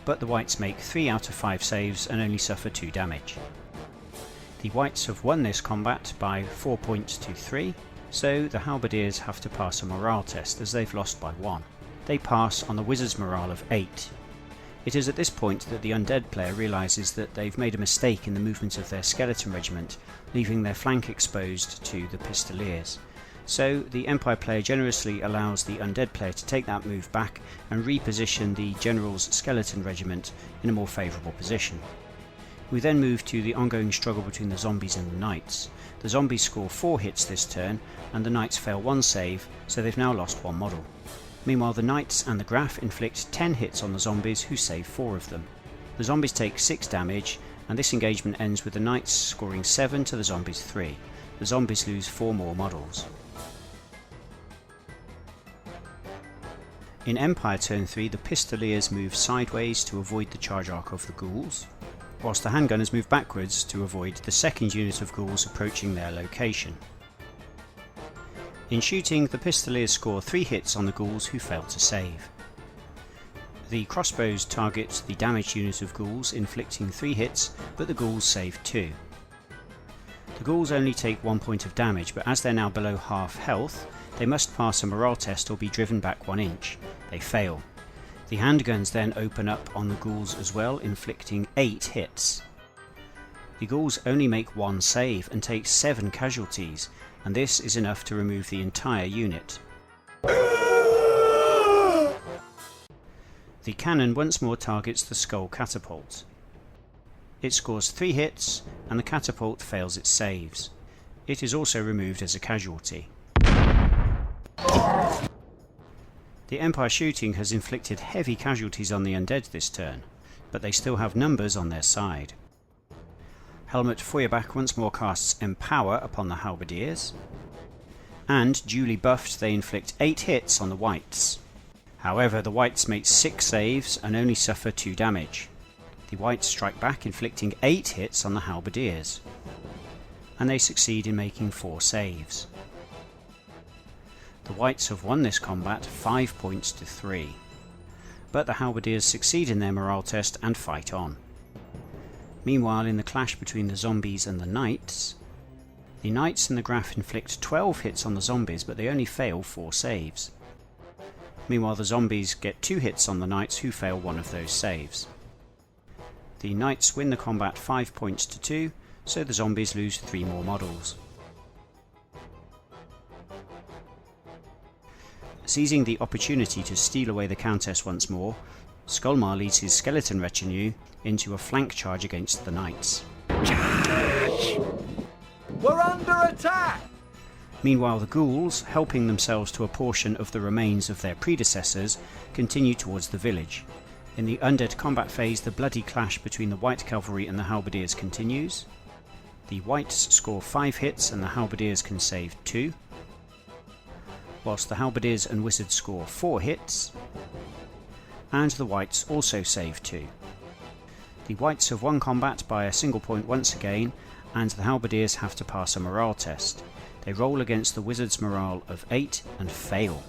but the Whites make 3 out of 5 saves and only suffer 2 damage. The Whites have won this combat by 4 points to 3, so the Halberdiers have to pass a morale test as they've lost by 1. They pass on the Wizard's morale of 8. It is at this point that the Undead player realises that they've made a mistake in the movement of their skeleton regiment, leaving their flank exposed to the pistoliers. So the Empire player generously allows the Undead player to take that move back and reposition the General's skeleton regiment in a more favourable position. We then move to the ongoing struggle between the zombies and the knights. The zombies score 4 hits this turn, and the knights fail 1 save, so they've now lost 1 model. Meanwhile, the knights and the Graf inflict 10 hits on the zombies, who save 4 of them. The zombies take 6 damage, and this engagement ends with the knights scoring 7 to the zombies 3. The zombies lose 4 more models. In Empire turn 3, the pistoliers move sideways to avoid the charge arc of the ghouls, whilst the handgunners move backwards to avoid the second unit of ghouls approaching their location. In shooting, the pistoliers score 3 hits on the ghouls who fail to save. The crossbows target the damaged unit of ghouls, inflicting 3 hits, but the ghouls save 2. The ghouls only take 1 point of damage, but as they're now below half health, they must pass a morale test or be driven back 1 inch. They fail. The handguns then open up on the ghouls as well, inflicting 8 hits. The ghouls only make 1 save and take 7 casualties, and this is enough to remove the entire unit. The cannon once more targets the Skull Catapult. It scores 3 hits, and the catapult fails its saves. It is also removed as a casualty. The Empire shooting has inflicted heavy casualties on the Undead this turn, but they still have numbers on their side. Helmut Feuerbach once more casts Empower upon the Halberdiers, and, duly buffed, they inflict 8 hits on the Whites. However, the Whites make 6 saves and only suffer 2 damage. The Whites strike back, inflicting 8 hits on the Halberdiers, and they succeed in making 4 saves. The Whites have won this combat 5 points to 3, but the Halberdiers succeed in their morale test and fight on. Meanwhile, in the clash between the zombies and the knights and the Graf inflict 12 hits on the zombies, but they only fail 4 saves. Meanwhile, the zombies get 2 hits on the knights, who fail 1 of those saves. The knights win the combat 5 points to 2, so the zombies lose 3 more models. Seizing the opportunity to steal away the Countess once more, Skolmar leads his skeleton retinue into a flank charge against the knights. Charge! We're under attack! Meanwhile, the ghouls, helping themselves to a portion of the remains of their predecessors, continue towards the village. In the Undead combat phase, the bloody clash between the White Cavalry and the Halberdiers continues. The Whites score 5 hits and the Halberdiers can save 2. Whilst the Halberdiers and Wizards score 4 hits, and the Whites also save 2. The Whites have won combat by a single point once again, and the Halberdiers have to pass a morale test. They roll against the Wizard's morale of 8 and fail.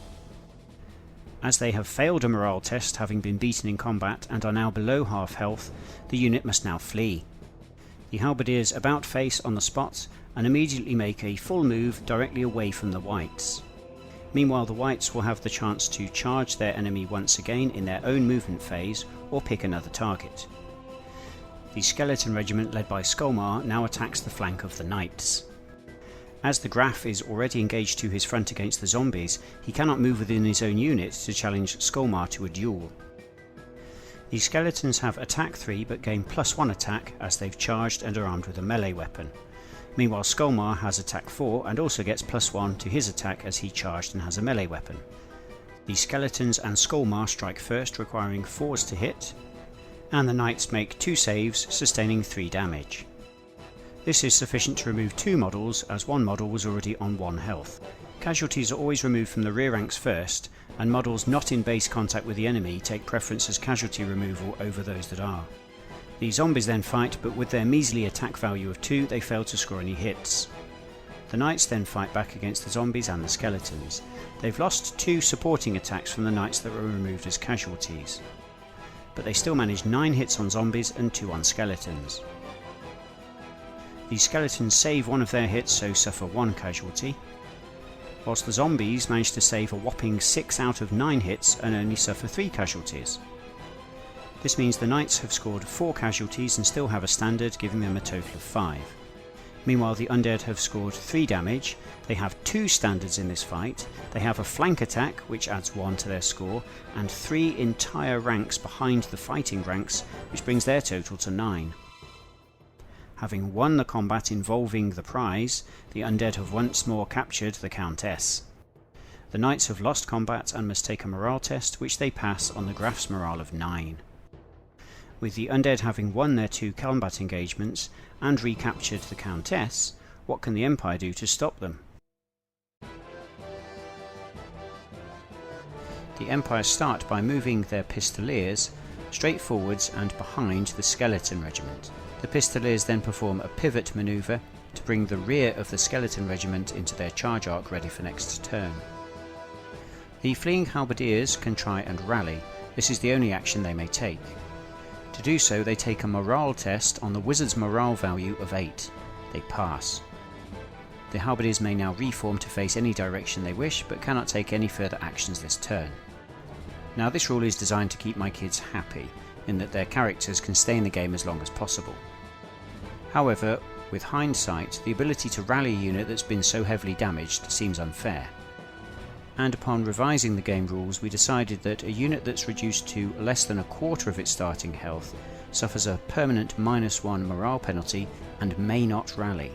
As they have failed a morale test, having been beaten in combat, and are now below half health, the unit must now flee. The Halberdiers about face on the spot and immediately make a full move directly away from the Whites. Meanwhile, the Whites will have the chance to charge their enemy once again in their own movement phase or pick another target. The Skeleton Regiment led by Skolmar now attacks the flank of the Knights. As the Graf is already engaged to his front against the zombies, he cannot move within his own unit to challenge Skolmar to a duel. The Skeletons have attack 3 but gain +1 attack as they've charged and are armed with a melee weapon. Meanwhile, Skolmar has attack 4 and also gets +1 to his attack as he charged and has a melee weapon. The Skeletons and Skolmar strike first, requiring 4s to hit, and the Knights make 2 saves, sustaining 3 damage. This is sufficient to remove 2 models, as one model was already on 1 health. Casualties are always removed from the rear ranks first, and models not in base contact with the enemy take preference as casualty removal over those that are. The zombies then fight, but with their measly attack value of 2 they fail to score any hits. The Knights then fight back against the zombies and the Skeletons. They've lost 2 supporting attacks from the Knights that were removed as casualties, but they still manage 9 hits on zombies and 2 on Skeletons. The Skeletons save one of their hits, so suffer 1 casualty, whilst the zombies manage to save a whopping 6 out of 9 hits and only suffer 3 casualties. This means the Knights have scored 4 casualties and still have a standard, giving them a total of 5. Meanwhile, the Undead have scored 3 damage, they have 2 standards in this fight, they have a flank attack which adds 1 to their score, and 3 entire ranks behind the fighting ranks, which brings their total to 9. Having won the combat involving the prize, the Undead have once more captured the Countess. The Knights have lost combat and must take a morale test, which they pass on the Graf's morale of 9. With the Undead having won their 2 combat engagements and recaptured the Countess, what can the Empire do to stop them? The Empire start by moving their Pistoliers straight forwards and behind the Skeleton Regiment. The Pistoliers then perform a pivot manoeuvre to bring the rear of the Skeleton Regiment into their charge arc ready for next turn. The fleeing Halberdiers can try and rally. This is the only action they may take. To do so, they take a morale test on the Wizard's morale value of 8. They pass. The Halberdiers may now reform to face any direction they wish, but cannot take any further actions this turn. Now, this rule is designed to keep my kids happy, in that their characters can stay in the game as long as possible. However, with hindsight, the ability to rally a unit that's been so heavily damaged seems unfair. And upon revising the game rules, we decided that a unit that's reduced to less than a quarter of its starting health suffers a permanent -1 morale penalty and may not rally.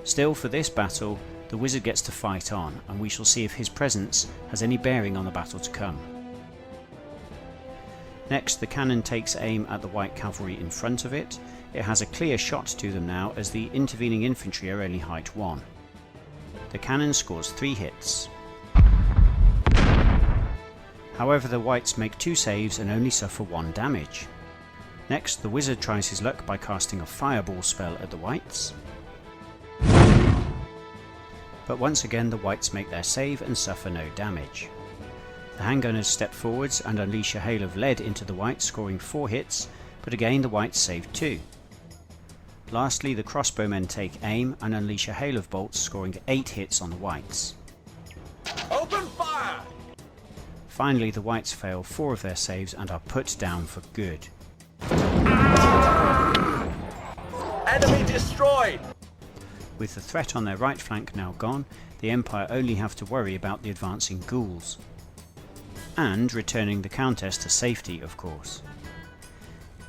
Still, for this battle, the Wizard gets to fight on, and we shall see if his presence has any bearing on the battle to come. Next, the cannon takes aim at the White Cavalry in front of it. It has a clear shot to them now, as the intervening infantry are only height 1. The cannon scores 3 hits. However, the Whites make 2 saves and only suffer 1 damage. Next, the Wizard tries his luck by casting a fireball spell at the Whites. But once again, the Whites make their save and suffer no damage. The handgunners step forwards and unleash a hail of lead into the Whites, scoring 4 hits, but again the Whites save 2. Lastly, the crossbowmen take aim and unleash a hail of bolts, scoring 8 hits on the Whites. Open fire! Finally, the Whites fail 4 of their saves and are put down for good. Enemy destroyed! With the threat on their right flank now gone, the Empire only have to worry about the advancing ghouls. And returning the Countess to safety, of course.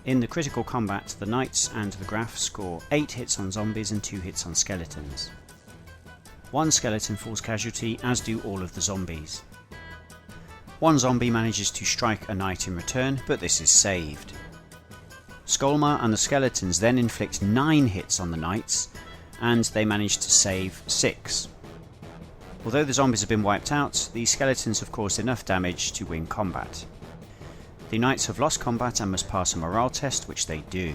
In the critical combat, the Knights and the Graf score 8 hits on zombies and 2 hits on skeletons. 1 skeleton falls casualty, as do all of the zombies. 1 zombie manages to strike a knight in return, but this is saved. Skolmar and the skeletons then inflict 9 hits on the knights, and they manage to save 6. Although the zombies have been wiped out, the skeletons have caused enough damage to win combat. The knights have lost combat and must pass a morale test, which they do.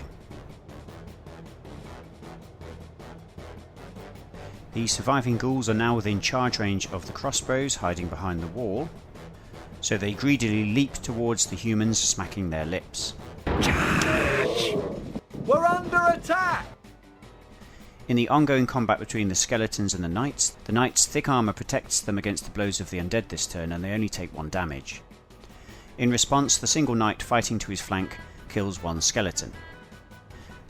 The surviving ghouls are now within charge range of the crossbows, hiding behind the wall, so they greedily leap towards the humans, smacking their lips. We're under attack! In the ongoing combat between the skeletons and the knights' thick armour protects them against the blows of the undead this turn, and they only take 1 damage. In response, the single knight fighting to his flank kills 1 skeleton.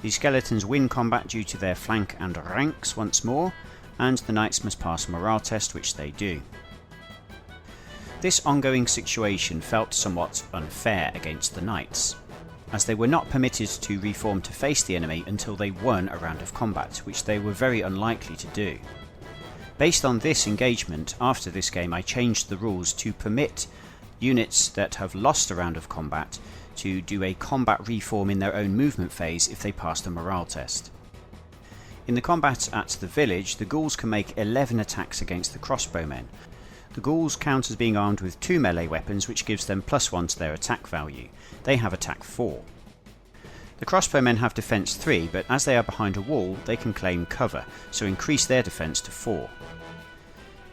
The skeletons win combat due to their flank and ranks once more, and the knights must pass a morale test, which they do. This ongoing situation felt somewhat unfair against the knights, as they were not permitted to reform to face the enemy until they won a round of combat, which they were very unlikely to do. Based on this engagement, after this game I changed the rules to permit units that have lost a round of combat to do a combat reform in their own movement phase if they passed a morale test. In the combat at the village, the ghouls can make 11 attacks against the crossbowmen. The ghouls count as being armed with 2 melee weapons, which gives them +1 to their attack value. They have attack 4. The crossbowmen have defense 3, but as they are behind a wall, they can claim cover, so increase their defense to 4.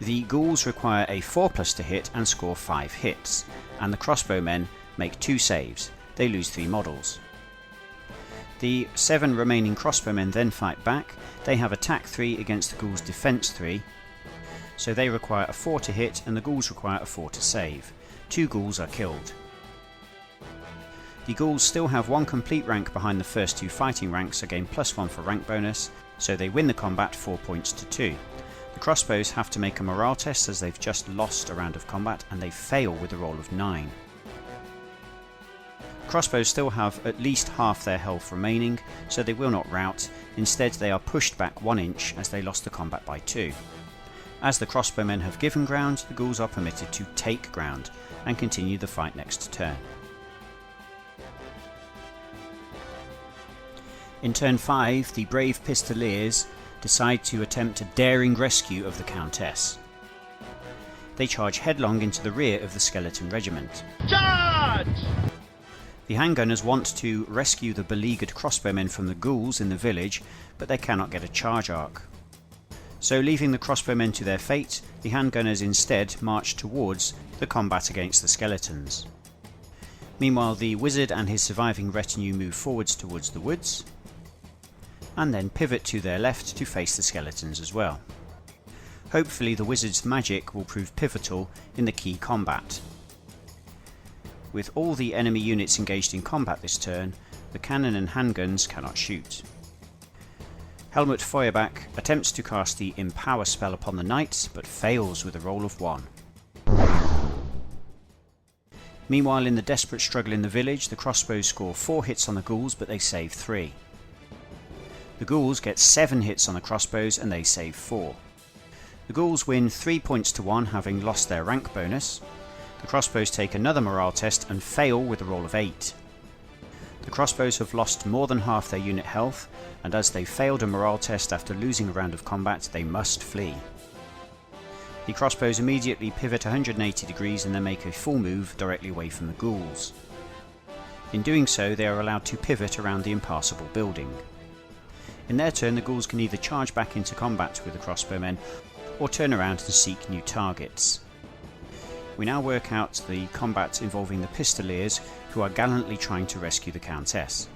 The ghouls require a 4+ to hit and score 5 hits, and the crossbowmen make 2 saves. They lose 3 models. The 7 remaining crossbowmen then fight back. They have attack 3 against the ghouls' defense 3, so they require a 4 to hit and the ghouls require a 4 to save. 2 ghouls are killed. The ghouls still have 1 complete rank behind the first 2 fighting ranks, again +1 for rank bonus, so they win the combat 4 points to 2. The crossbows have to make a morale test as they've just lost a round of combat, and they fail with a roll of 9. Crossbows still have at least half their health remaining, so they will not rout. Instead, they are pushed back 1 inch as they lost the combat by 2. As the crossbowmen have given ground, the ghouls are permitted to take ground and continue the fight next turn. In turn 5, the brave Pistoliers decide to attempt a daring rescue of the Countess. They charge headlong into the rear of the skeleton regiment. Charge! The handgunners want to rescue the beleaguered crossbowmen from the ghouls in the village, but they cannot get a charge arc. So leaving the crossbowmen to their fate, the handgunners instead march towards the combat against the skeletons. Meanwhile, the wizard and his surviving retinue move forwards towards the woods, and then pivot to their left to face the skeletons as well. Hopefully the wizard's magic will prove pivotal in the key combat. With all the enemy units engaged in combat this turn, the cannon and handguns cannot shoot. Helmut Feuerbach attempts to cast the Empower spell upon the knights, but fails with a roll of 1. Meanwhile, in the desperate struggle in the village, the crossbows score 4 hits on the ghouls, but they save 3. The ghouls get 7 hits on the crossbows and they save 4. The ghouls win 3 points to 1, having lost their rank bonus. The crossbows take another morale test and fail with a roll of 8. The crossbows have lost more than half their unit health, and as they failed a morale test after losing a round of combat, they must flee. The crossbows immediately pivot 180 degrees and then make a full move directly away from the ghouls. In doing so, they are allowed to pivot around the impassable building. In their turn, the ghouls can either charge back into combat with the crossbowmen or turn around and seek new targets. We now work out the combat involving the Pistoliers, who are gallantly trying to rescue the Countess.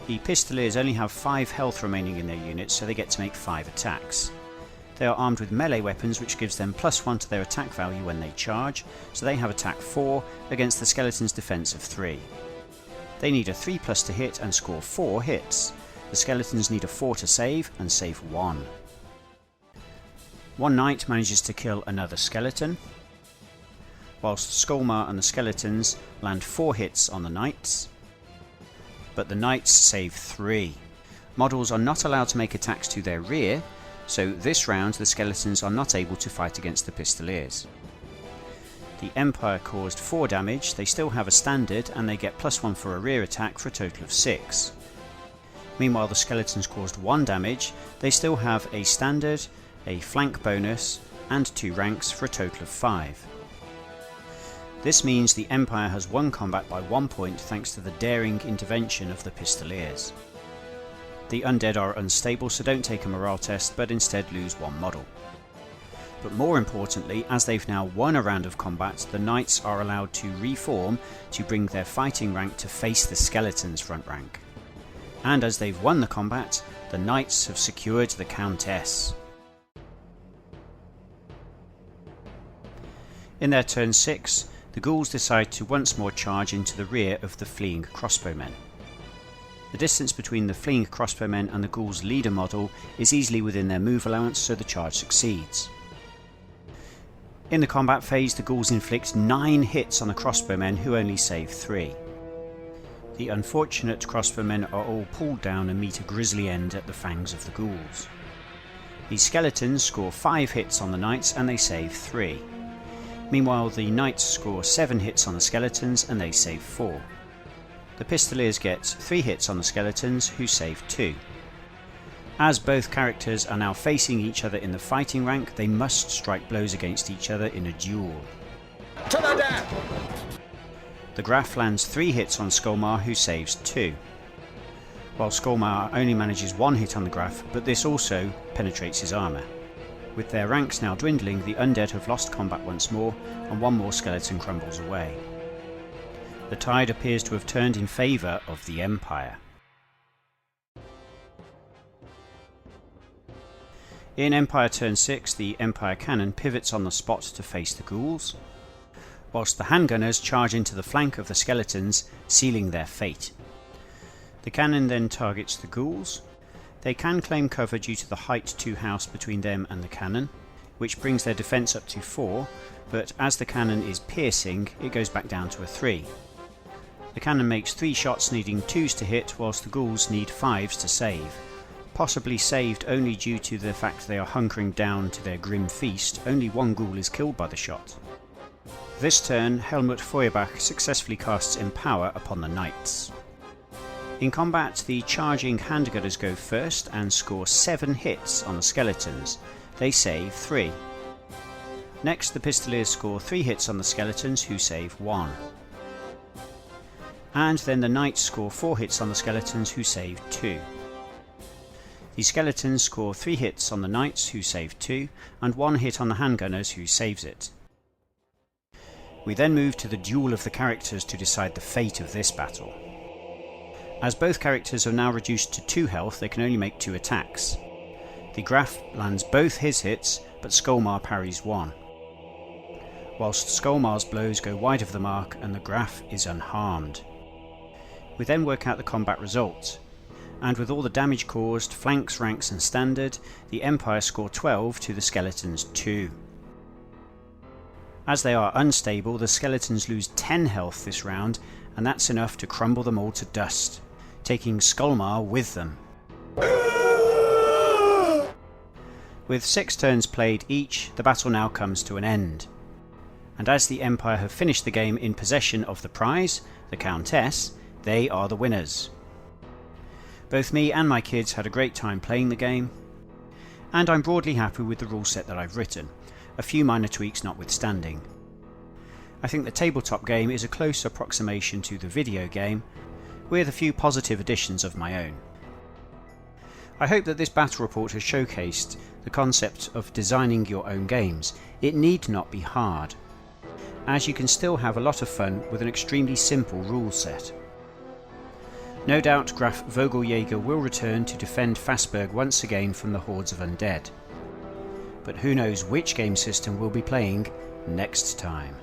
The Pistoliers only have 5 health remaining in their units, so they get to make 5 attacks. They are armed with melee weapons, which gives them +1 to their attack value when they charge, so they have attack 4 against the skeleton's defense of 3. They need a 3+ to hit and score 4 hits. The skeletons need a 4 to save and save 1. One knight manages to kill another skeleton, whilst Skolmar and the skeletons land 4 hits on the knights, but the knights save 3. Models are not allowed to make attacks to their rear, so this round the skeletons are not able to fight against the Pistoliers. The Empire caused 4 damage, they still have a standard and they get +1 for a rear attack for a total of 6. Meanwhile the skeletons caused 1 damage, they still have a standard, a flank bonus and 2 ranks for a total of 5. This means the Empire has won combat by 1 point thanks to the daring intervention of the Pistoliers. The Undead are unstable, so don't take a morale test, but instead lose 1 model. But more importantly, as they've now won a round of combat, the Knights are allowed to reform to bring their fighting rank to face the Skeletons' front rank. And as they've won the combat, the Knights have secured the Countess. In their turn 6, the Ghouls decide to once more charge into the rear of the fleeing crossbowmen. The distance between the fleeing crossbowmen and the Ghouls' leader model is easily within their move allowance, so the charge succeeds. In the combat phase, the Ghouls inflict 9 hits on the crossbowmen, who only save 3. The unfortunate crossbowmen are all pulled down and meet a grisly end at the fangs of the Ghouls. The Skeletons score 5 hits on the Knights and they save 3. Meanwhile, the Knights score 7 hits on the Skeletons and they save 4. The Pistoliers get 3 hits on the Skeletons, who save 2. As both characters are now facing each other in the fighting rank, they must strike blows against each other in a duel. To the death! The Graf lands 3 hits on Skullmar, who saves 2. While Skullmar only manages 1 hit on the Graf, but this also penetrates his armour. With their ranks now dwindling, the Undead have lost combat once more, and 1 more skeleton crumbles away. The tide appears to have turned in favour of the Empire. In Empire turn 6, the Empire cannon pivots on the spot to face the Ghouls, whilst the handgunners charge into the flank of the Skeletons, sealing their fate. The cannon then targets the Ghouls. They can claim cover due to the height 2 house between them and the cannon, which brings their defence up to 4, but as the cannon is piercing, it goes back down to a 3. The cannon makes 3 shots needing 2s to hit, whilst the Ghouls need 5s to save, possibly saved only due to the fact they are hunkering down to their grim feast. Only 1 Ghoul is killed by the shot. This turn, Helmut Feuerbach successfully casts Empower upon the Knights. In combat, the charging handgunners go first and score 7 hits on the Skeletons. They save 3. Next, the Pistoliers score 3 hits on the Skeletons, who save 1. And then the Knights score 4 hits on the Skeletons, who save 2. The Skeletons score 3 hits on the Knights, who save 2, and 1 hit on the handgunners, who saves it. We then move to the duel of the characters to decide the fate of this battle. As both characters are now reduced to 2 health, they can only make 2 attacks. The Graf lands both his hits, but Skullmar parries 1. Whilst Skullmar's blows go wide of the mark and the Graf is unharmed. We then work out the combat result, and with all the damage caused, flanks, ranks and standard, the Empire score 12 to the Skeletons 2. As they are unstable, the Skeletons lose 10 health this round, and that's enough to crumble them all to dust, taking Skullmar with them. With 6 turns played each, the battle now comes to an end. And as the Empire have finished the game in possession of the prize, the Countess, they are the winners. Both me and my kids had a great time playing the game, and I'm broadly happy with the rule set that I've written, a few minor tweaks notwithstanding. I think the tabletop game is a close approximation to the video game, with a few positive additions of my own. I hope that this battle report has showcased the concept of designing your own games. It need not be hard, as you can still have a lot of fun with an extremely simple rule set. No doubt Graf Vogeljäger will return to defend Fassberg once again from the hordes of undead. But who knows which game system we'll be playing next time.